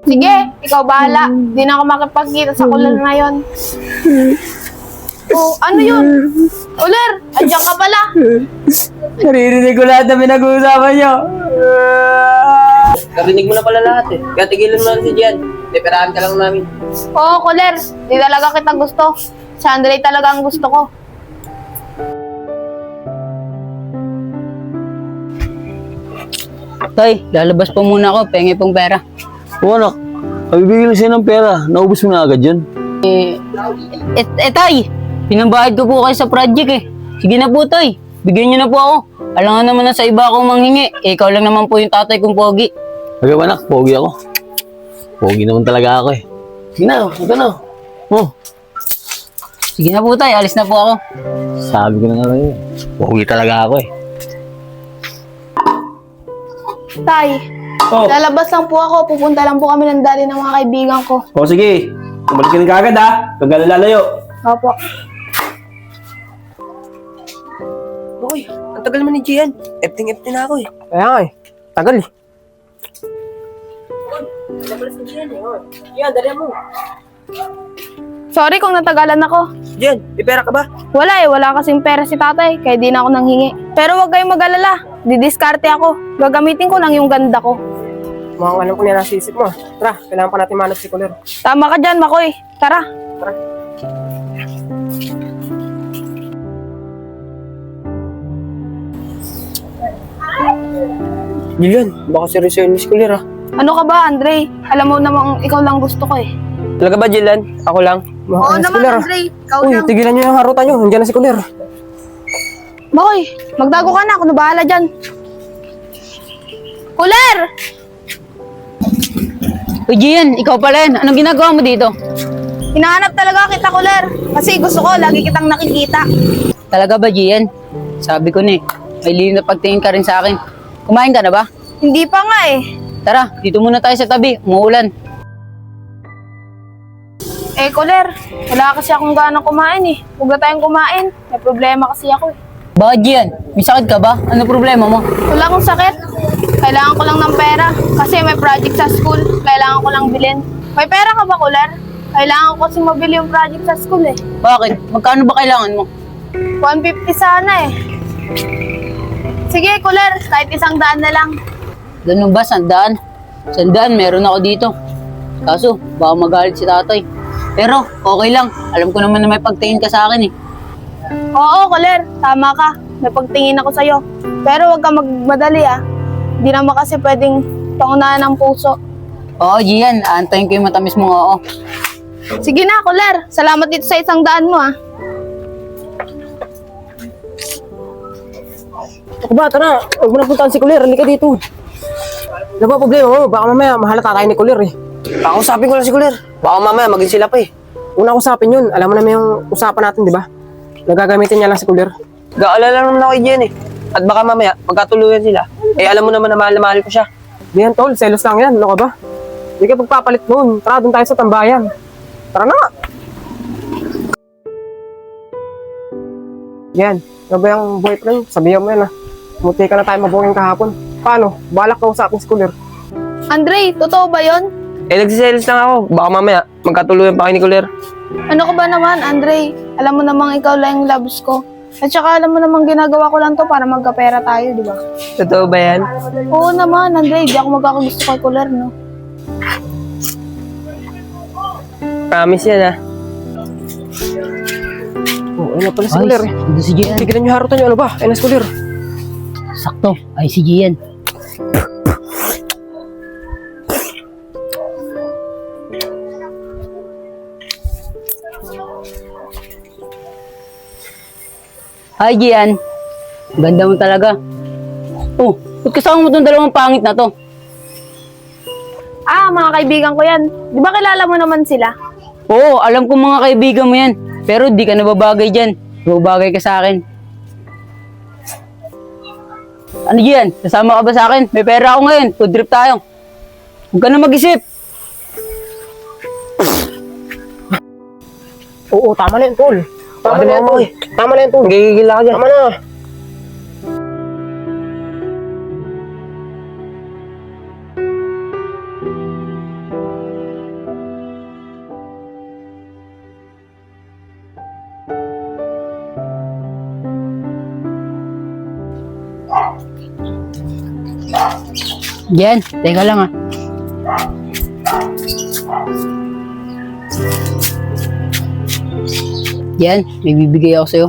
Sige, ikaw bahala. Di na ako makipagkita sa kular ngayon. Oh, ano yun? Kular, andiyan ka pala. Naririnig ko lahat na pinag-uusapan nyo. Narinig mo na pala lahat eh. Kaya tigilan mo na si Jen. Peperahan ka lang namin. Oo, kular. Di talaga kita gusto. Si Andre talaga ang gusto ko. Tay, lalabas po muna ako. Pengi pong pera. Oo anak, kabibigyan lang siya ng pera. Naubos mo na agad yun. Tay, pinambayad ko po kayo sa project eh. Sige na po, Tay. Bigyan niyo na po ako. Alam nga naman na sa iba akong manghingi. Ikaw lang naman po yung tatay kong pogi. Agaw anak, pogi ako. Pogi naman talaga ako eh. Sige na, ito na. Oh, Sige na po, Tay. Alis na po ako. sabi ko na nga kayo. Pogi talaga ako eh. Tay, Oh, lalabas lang po ako. Pupunta lang po kami ng dali ng mga kaibigan ko. oh sige. Kumalikin ka agad ha. Huwag ka lalayo. Opo. Uy, ang tagal naman ni Jen. Efting-efting na ako eh. Kaya nga eh. Tagal eh. Yan, dali mo. Sorry kung natagalan ako. Jen, may pera ka ba? Wala eh, wala kasing pera si tatay, kaya di na ako nanghingi. Pero huwag kayong mag-alala, didiskarte ako. Gagamitin ko lang yung ganda ko. Mukhang alam ko na nasisip mo. Tara, kailangan pa natin manap si Kuler. Tama ka dyan, Makoy. Tara. Lilian, baka seryoso yun ni Kuler ah. Ano ka ba, Andre? Alam mo namang ikaw lang gusto ko eh. Talaga ba, Jilan? Ako lang. Oo si naman, Kuler, ah. Andre. Ikaw Uy, lang. tigilan nyo yung harutan nyo. Nandiyan na si Kuler. Makoy, magdago ka na. Ako na bahala dyan. Kuler! Uy, Gian, ikaw pala yan. Anong ginagawa mo dito? Hinahanap talaga kita, Kuler. Kasi gusto ko, lagi kitang nakikita. Talaga ba, Gian? Sabi ko na eh. May lilim na pagtingin ka rin sa akin. Kumain ka na ba? Hindi pa nga eh. Tara, dito muna tayo sa tabi. Umuulan. Eh, Kuler, wala kasi akong ganang kumain eh. Huwag na tayong kumain. May problema kasi ako eh. Bakit, Gian? May sakit ka ba? Ano problema mo? Wala akong sakit. Kailangan ko lang ng pera. Kasi may project sa school. Kailangan ko lang bilhin. May pera ka ba, Kuler? Kailangan ko kasi mabili yung project sa school eh. Bakit? Magkano ba kailangan mo? 150 sana eh. Sige, Kuler. Kahit 100 na lang. Ganun ba? 100? 100, meron ako dito. Kaso, baka magalit si tatay. Pero, okay lang. Alam ko naman na may pagtingin ka sa akin eh. Oo, Kuler. Tama ka. May pagtingin ako sa'yo. Pero huwag ka magmadali ah. Hindi naman kasi pwedeng pangunahan ng puso. Oo, Gian. Aantayin ko yung matamis mong oo. Sige na, Kuler. Salamat dito sa 100 mo ah. Ako ba, tara. Huwag mo na puntaan si Kuler. Hindi ka dito. Ano ba problema mo? Baka mamaya mahalata tayo ni Kuler eh. Kakusapin ko lang si Kuler. Baka mamaya maging sila pa eh. Una usapin yun. Alam mo naman yung usapan natin, di ba? Nagagamitin niya lang si Kuler. Gaalala naman ako kay Jen eh. At baka mamaya, magkatuluyan sila. Eh alam mo naman na mahal ko siya. Di yan, tol. Selos lang yan. Ano ka ba? Hindi ka pagpapalit noon. Tara, doon tayo sa tambayan. Tara na nga. Yan. Ano ba yung boyfriend? Sabihan mo yan ah. Muti ka na tayo mabuking kahapon. Paano? Balak ka usapin si Kuler. Andre, totoo ba yon? Eh nagsiselos lang ako. Baka mamaya, magkatuluyan pa kayo ni Kuler. Ano ka ba naman, Andre? Alam mo namang ikaw lang yung loves ko. At saka alam mo namang ginagawa ko lang to para magkapera tayo, di ba? Totoo ba yan? Oo naman, Andre. Di ako magkakagusto kay Kuler, no? Promise yan ah. Oo, ayun na pala si Kuler eh. Ito si Gian. Tigilan niyo harutan niyo. Ano ba? Ayun na si Kuler. Sakto. Ay, si Gian. Hi, Gian. Ganda mo talaga. Oh, ba't kasama mo itong dalawang pangit na to? Ah, mga kaibigan ko yan. Di ba kilala mo naman sila? Oo, alam ko mga kaibigan mo yan. Pero di ka nababagay dyan. Nababagay ka sa akin. Ano Gian? Kasama ka ba sa akin? May pera ako ngayon. Food trip tayo. Huwag ka na mag-isip. Oo, tama na yun, tol. Tama na yan, tol. Tama na yan, tol. Gigigil ako dyan. Tama na. Jen, teka lang ah. Jen, may bibigay ako sa'yo.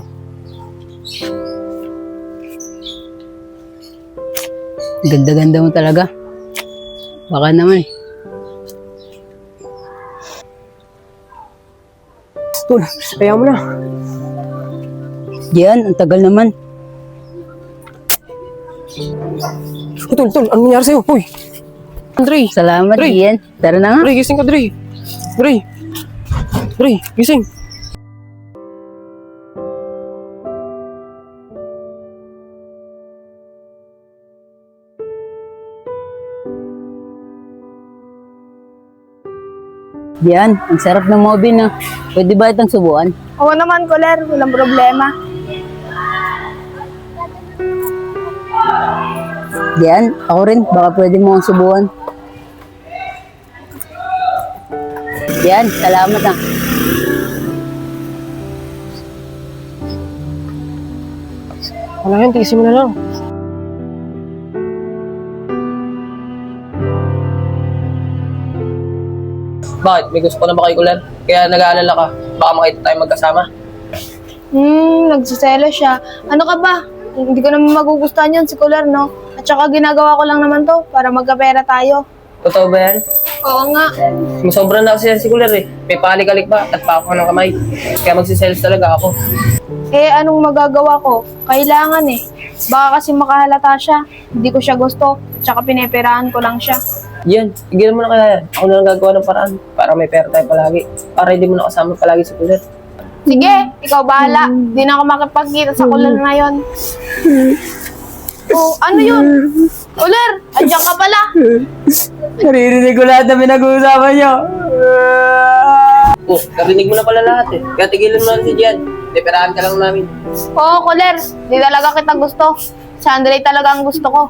Ganda-ganda mo talaga. Baka naman eh. Tol, ayaw mo na. Jen, ang tagal naman. Tol, ano nangyari sa'yo? Uy! Dre! Salamat, Dre. Jen. Tara na nga. Dre, gising ka, Dre! Dre! Dre, gising! Jen, ang sarap ng mobi na. Pwede ba itang subuan? Oo naman, Kuler. Walang problema. Jen, ako rin. Baka pwede mo ang subuan. Jen, salamat ah. Wala yan, tiisin mo na lang. Bakit? May gusto ko na ba kay Kuler? Kaya nag-aalala ka. Baka makita tayo magkasama. Nagsiselo siya. Ano ka ba? Hindi ko naman magugustuhan yun si Kuler, no? At saka ginagawa ko lang naman to para magkapera tayo. Totoo ba yan? Oo nga. Masobra na kasi yan si Kuler eh. May palik-alik pa at pa ako ng kamay. Kaya magsiselos talaga ako. Eh, anong magagawa ko? Kailangan eh. Baka kasi makahalata siya. Hindi ko siya gusto. At saka pineperahan ko lang siya. Yan, tigilan mo na kaya yan. Ako na lang gagawa ng paraan para may pera tayo palagi. Para hindi mo na kasama palagi si Kuler. Sige, ikaw bahala. Di na ako makipagkita sa Kuler ngayon. Oh, ano yun? Kuler, andyan ka pala. Naririnig ko lahat na pinag-uusapan niyo. Oh, narinig mo na pala lahat eh. Kaya tigilan mo na si Jen. Peperahan ka lang namin. Oo, Kuler. Di talaga kita gusto. Si Andre talaga ang gusto ko.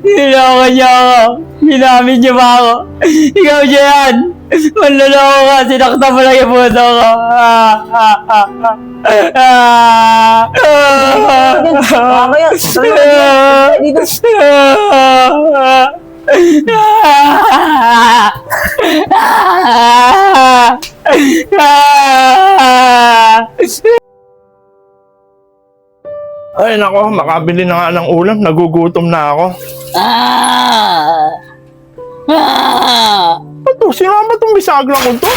Niloko niyo ako. Ginamit niyo ba ako? Ikaw Jen. Manloloko ka. Sinaktan mo lang yung puso ko. Baka yan. Dito. Ay nako, makabili na nga ng ulam. Nagugutom na ako. Ito, sino ba itong bisaglang ko to?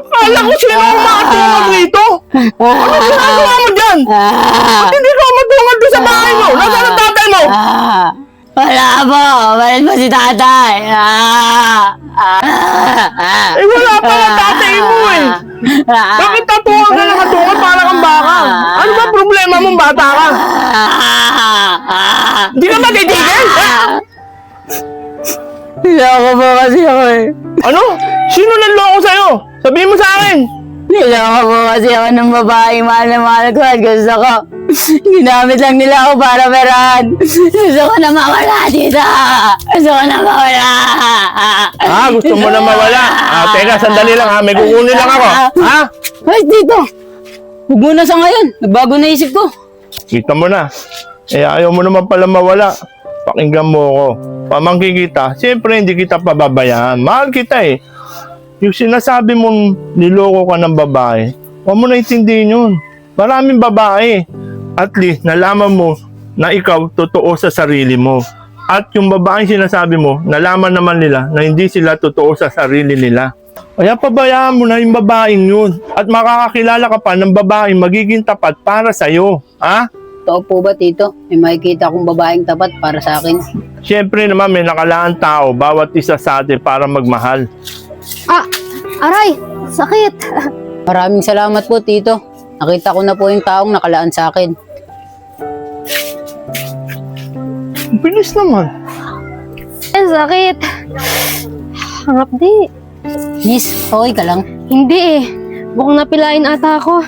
Kala ko sino ang makatungod dito? Ano ginagawa mo dyan? Ba't hindi ka matungod doon sa bahay mo? Nasaan ang tatay mo? Wala po. Balit mo si tatay. Eh wala pa ang tatay mo eh. Bakit tatuwa ka ng katungod para kang baka? Ano ba problema mong bata ka? Hindi ka matitigil? Niloko mo kasi ako eh. Ano? Sino nanloko sa'yo? Sabihin mo sa akin. Niloko mo kasi ako ng babaeng mahal na mahal ko at gusto ko. Ginamit lang nila ako para perahan. Gusto ko na mawala dito. Gusto ko na mawala. Gusto mo na mawala? Teka, sandali lang ha. May kukunin lang ako. Ha? Ay, dito. Huwag mo na sa ngayon. Nagbago na isip ko. Kita mo na. Ayaw mo naman pala mawala. Pakinggan mo ako. Pamangkin kita, siyempre hindi kita pababayaan. Mahal kita eh. Yung sinasabi mong niloko ka ng babae, huwag mo na intindihin yun. Maraming babae. At least, nalaman mo na ikaw totoo sa sarili mo. At yung babaeng sinasabi mo, nalaman naman nila na hindi sila totoo sa sarili nila. Kaya pabayaan mo na yung babaeng yun. At makakakilala ka pa ng babaeng magiging tapat para sa'yo. Ha? Totoo po ba, Tito? May makikita akong babaeng tapat para sa akin. Siyempre naman may nakalaan tao, bawat isa sa atin para magmahal. Aray! Sakit! Maraming salamat po, Tito. Nakita ko na po yung taong nakalaan sa akin. Bilis naman. Sakit. Harap di. Miss, okay ka lang? Hindi eh. Bukang napilain ata ako.